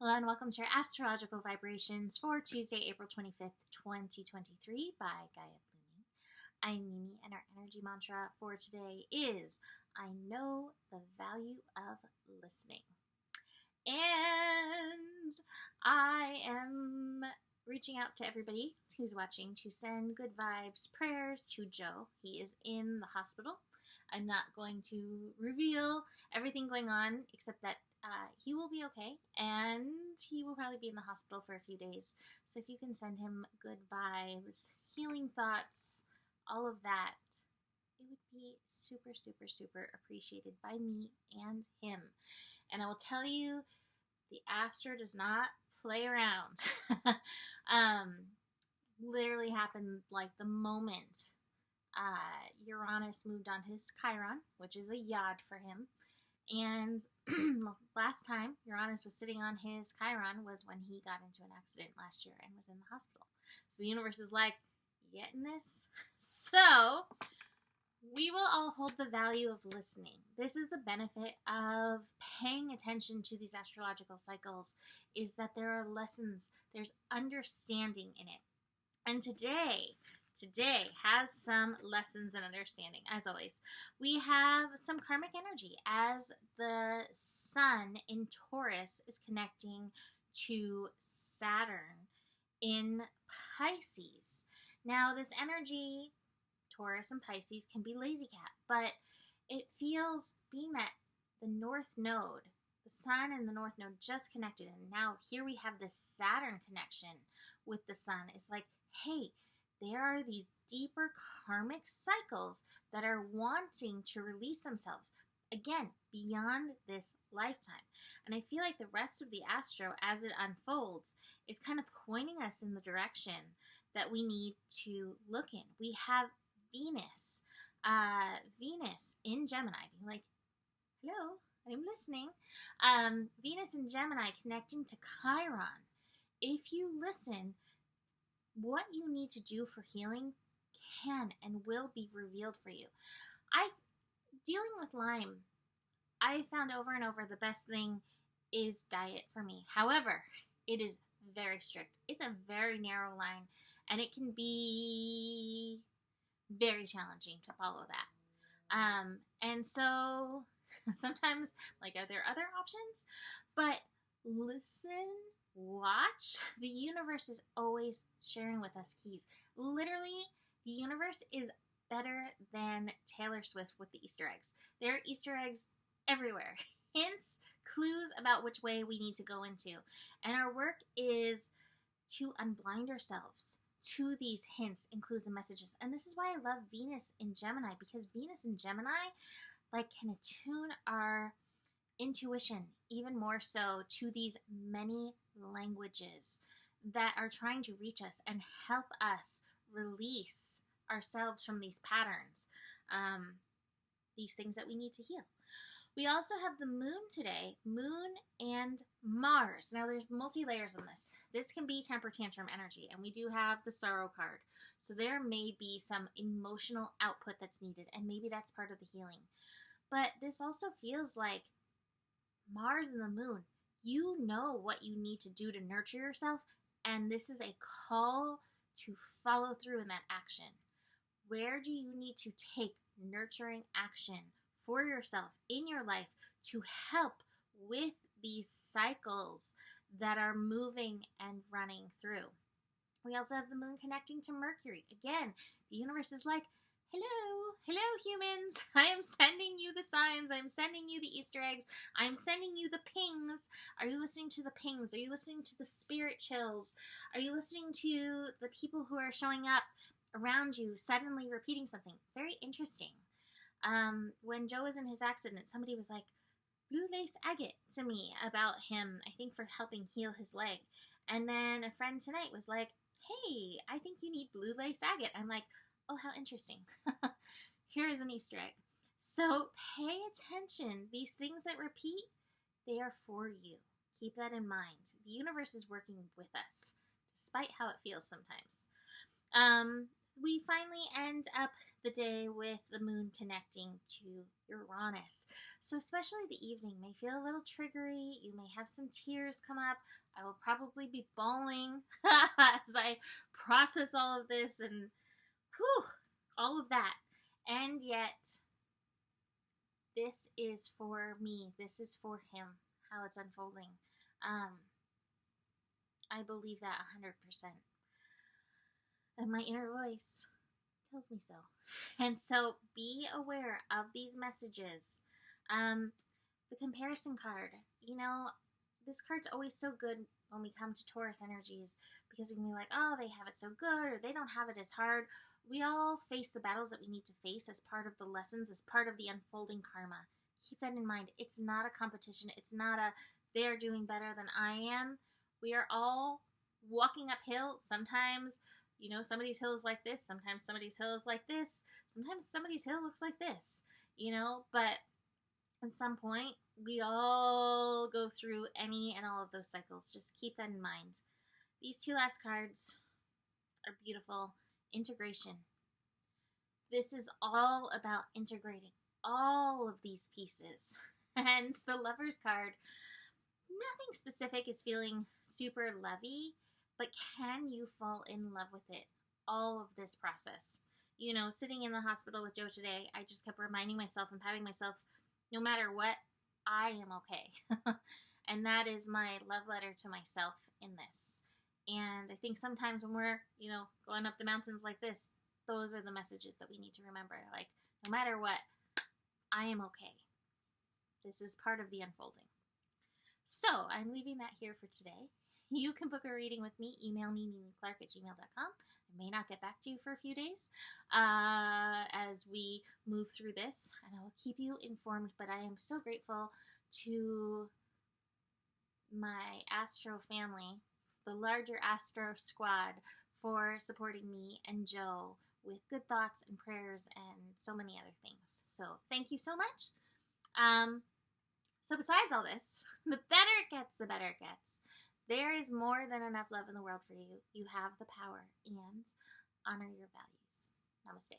Hello and welcome to your astrological vibrations for Tuesday, April 25th, 2023 by Gaia. I'm Mimi, and our energy mantra for today is I know the value of listening. And I am reaching out to everybody who's watching to send good vibes, prayers to Joe. He is in the hospital. I'm not going to reveal everything going on except that he will be okay, and he will probably be in the hospital for a few days. So if you can send him good vibes, healing thoughts, all of that, it would be super, super, super appreciated by me and him. And I will tell you, the Astro does not play around. Literally happened like the moment Uranus moved on his Chiron, which is a yod for him. And last time Uranus was sitting on his Chiron was when he got into an accident last year and was in the hospital. So the universe is like, you getting this? So we will all hold the value of listening. This is the benefit of paying attention to these astrological cycles, is that there are lessons, there's understanding in it. And today has some lessons and understanding. As always, we have some karmic energy as the sun in Taurus is connecting to Saturn in Pisces. Now, this energy, Taurus and Pisces, can be lazy cat, but it feels, being that the North Node, the sun and the North Node just connected, and now here we have this Saturn connection with the sun. It's like, hey, there are these deeper karmic cycles that are wanting to release themselves, again, beyond this lifetime. And I feel like the rest of the astro, as it unfolds, is kind of pointing us in the direction that we need to look in. We have Venus in Gemini, being like, hello, I'm listening. Venus in Gemini connecting to Chiron. If you listen, what you need to do for healing can and will be revealed for you. Dealing with Lyme, I found over and over the best thing is diet for me. However, it is very strict. It's a very narrow line, and it can be very challenging to follow that. And so sometimes, like, are there other options? But listen, watch. The universe is always sharing with us keys. Literally, the universe is better than Taylor Swift with the Easter eggs. There are Easter eggs everywhere. Hints, clues about which way we need to go into. And our work is to unblind ourselves to these hints and clues and messages. And this is why I love Venus in Gemini, because Venus in Gemini, like, can attune our intuition even more so to these many languages that are trying to reach us and help us release ourselves from these patterns, these things that we need to heal. We also have the moon today, moon and Mars. Now, there's multi-layers on this. This can be temper tantrum energy, and we do have the sorrow card. So there may be some emotional output that's needed, and maybe that's part of the healing. But this also feels like Mars and the moon, you know what you need to do to nurture yourself, and this is a call to follow through in that action. Where do you need to take nurturing action for yourself in your life to help with these cycles that are moving and running through? We also have the moon connecting to Mercury. Again, the universe is like, hello humans, I am sending you the signs, I'm sending you the Easter eggs, I'm sending you the pings. Are you listening to the pings? Are you listening to the spirit chills? Are you listening to the people who are showing up around you suddenly repeating something? Very interesting. When Joe was in his accident, somebody was like, blue lace agate to me about him, I think for helping heal his leg. And then a friend tonight was like, hey, I think you need blue lace agate. I'm like, oh, how interesting. Here is an Easter egg. So pay attention. These things that repeat, they are for you. Keep that in mind. The universe is working with us, despite how it feels sometimes. We finally end up the day with the moon connecting to Uranus. So especially the evening may feel a little triggery. You may have some tears come up. I will probably be bawling as I process all of this and all of that. And yet, this is for me. This is for him, how it's unfolding. I believe that 100%. And my inner voice tells me so. And so be aware of these messages. The comparison card, this card's always so good when we come to Taurus energies, because we can be like, oh, they have it so good, or they don't have it as hard. We all face the battles that we need to face as part of the lessons, as part of the unfolding karma. Keep that in mind. It's not a competition. It's not a they're doing better than I am. We are all walking uphill. Sometimes, somebody's hill is like this. Sometimes somebody's hill is like this. Sometimes somebody's hill looks like this, but at some point, we all go through any and all of those cycles. Just keep that in mind. These two last cards are beautiful. Integration. This is all about integrating all of these pieces. And the Lover's card, nothing specific is feeling super lovey, but can you fall in love with it? All of this process. Sitting in the hospital with Joe today, I just kept reminding myself and patting myself, no matter what, I am okay. And that is my love letter to myself in this. And I think sometimes when we're, going up the mountains like this, those are the messages that we need to remember. Like, no matter what, I am okay. This is part of the unfolding. So, I'm leaving that here for today. You can book a reading with me. Email me, mimiClark@gmail.com. I may not get back to you for a few days as we move through this, and I will keep you informed, but I am so grateful to my Astro family, the larger Astro squad, for supporting me and Joe with good thoughts and prayers and so many other things. So thank you so much. So besides all this, the better it gets, the better it gets. There is more than enough love in the world for you. You have the power, and honor your values. Namaste.